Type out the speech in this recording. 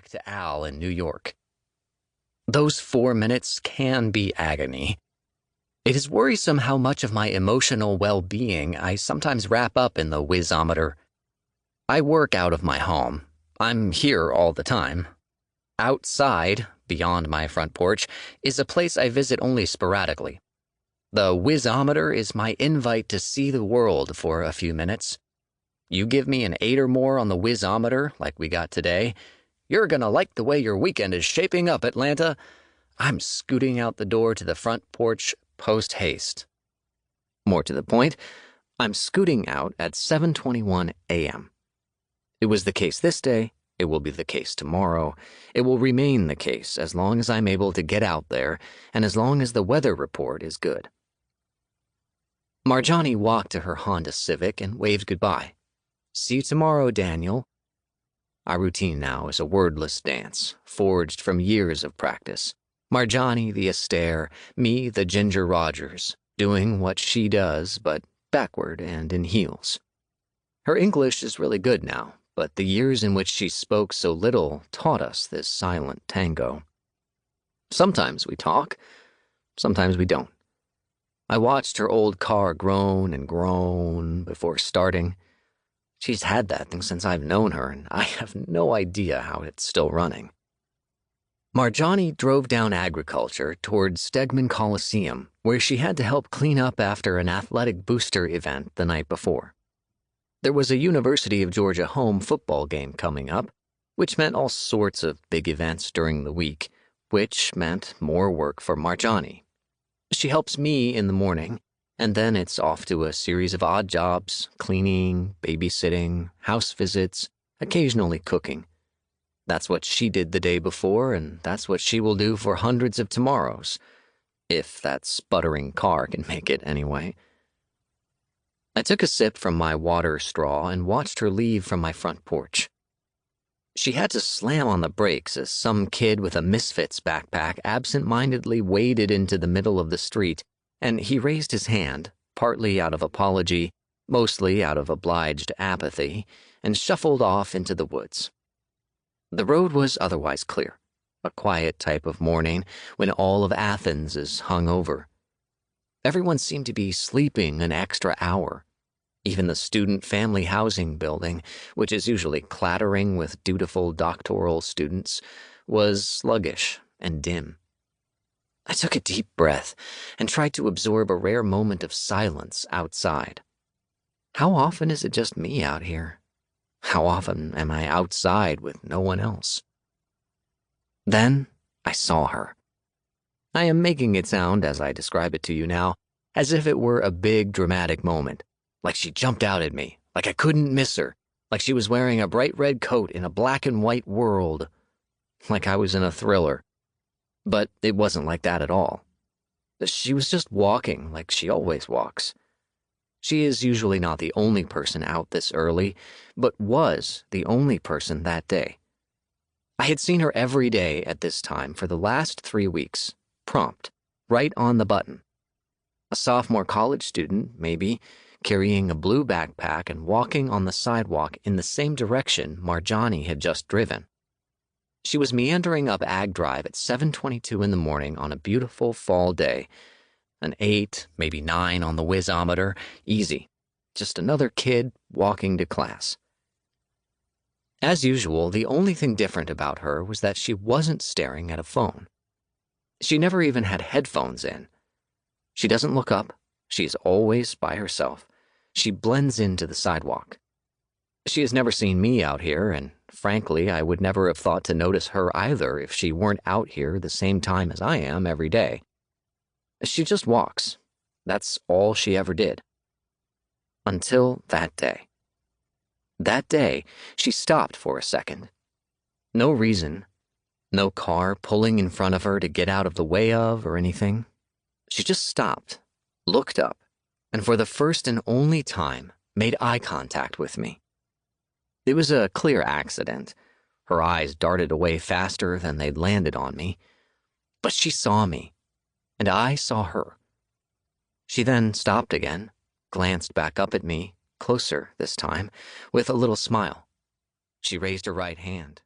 back to Al in New York. Those 4 minutes can be agony. It is worrisome how much of my emotional well-being I sometimes wrap up in the whizometer. I work out of my home. I'm here all the time. Outside, beyond my front porch, is a place I visit only sporadically. The whizometer is my invite to see the world for a few minutes. You give me an 8 or more on the whizometer, like we got today, you're gonna like the way your weekend is shaping up, Atlanta. I'm scooting out the door to the front porch post-haste. More to the point, I'm scooting out at 7:21 a.m. It was the case this day, it will be the case tomorrow, it will remain the case as long as I'm able to get out there and as long as the weather report is good. Marjani walked to her Honda Civic and waved goodbye. See you tomorrow, Daniel. Our routine now is a wordless dance, forged from years of practice. Marjani the Astaire, me the Ginger Rogers, doing what she does, but backward and in heels. Her English is really good now, but the years in which she spoke so little taught us this silent tango. Sometimes we talk, sometimes we don't. I watched her old car groan and groan before starting. She's had that thing since I've known her, and I have no idea how it's still running. Marjani drove down Agriculture toward Stegman Coliseum, where she had to help clean up after an athletic booster event the night before. There was a University of Georgia home football game coming up, which meant all sorts of big events during the week, which meant more work for Marjani. She helps me in the morning, and then it's off to a series of odd jobs, cleaning, babysitting, house visits, occasionally cooking. That's what she did the day before, and that's what she will do for hundreds of tomorrows. If that sputtering car can make it, anyway. I took a sip from my water straw and watched her leave from my front porch. She had to slam on the brakes as some kid with a Misfits backpack absent-mindedly waded into the middle of the street, and he raised his hand, partly out of apology, mostly out of obliged apathy, and shuffled off into the woods. The road was otherwise clear, a quiet type of morning when all of Athens is hung over. Everyone seemed to be sleeping an extra hour. Even the student family housing building, which is usually clattering with dutiful doctoral students, was sluggish and dim. I took a deep breath and tried to absorb a rare moment of silence outside. How often is it just me out here? How often am I outside with no one else? Then I saw her. I am making it sound, as I describe it to you now, as if it were a big dramatic moment, like she jumped out at me, like I couldn't miss her, like she was wearing a bright red coat in a black and white world, like I was in a thriller. But it wasn't like that at all. She was just walking like she always walks. She is usually not the only person out this early, but was the only person that day. I had seen her every day at this time for the last 3 weeks, prompt, right on the button. A sophomore college student, maybe, carrying a blue backpack and walking on the sidewalk in the same direction Marjani had just driven. She was meandering up Ag Drive at 7:22 in the morning on a beautiful fall day. An 8, maybe 9 on the whizometer, easy. Just another kid walking to class. As usual, the only thing different about her was that she wasn't staring at a phone. She never even had headphones in. She doesn't look up. She is always by herself. She blends into the sidewalk. She has never seen me out here, and frankly, I would never have thought to notice her either if she weren't out here the same time as I am every day. She just walks. That's all she ever did. Until that day. That day, she stopped for a second. No reason. No car pulling in front of her to get out of the way of or anything. She just stopped, looked up, and for the first and only time, made eye contact with me. It was a clear accident. Her eyes darted away faster than they'd landed on me. But she saw me, and I saw her. She then stopped again, glanced back up at me, closer this time, with a little smile. She raised her right hand,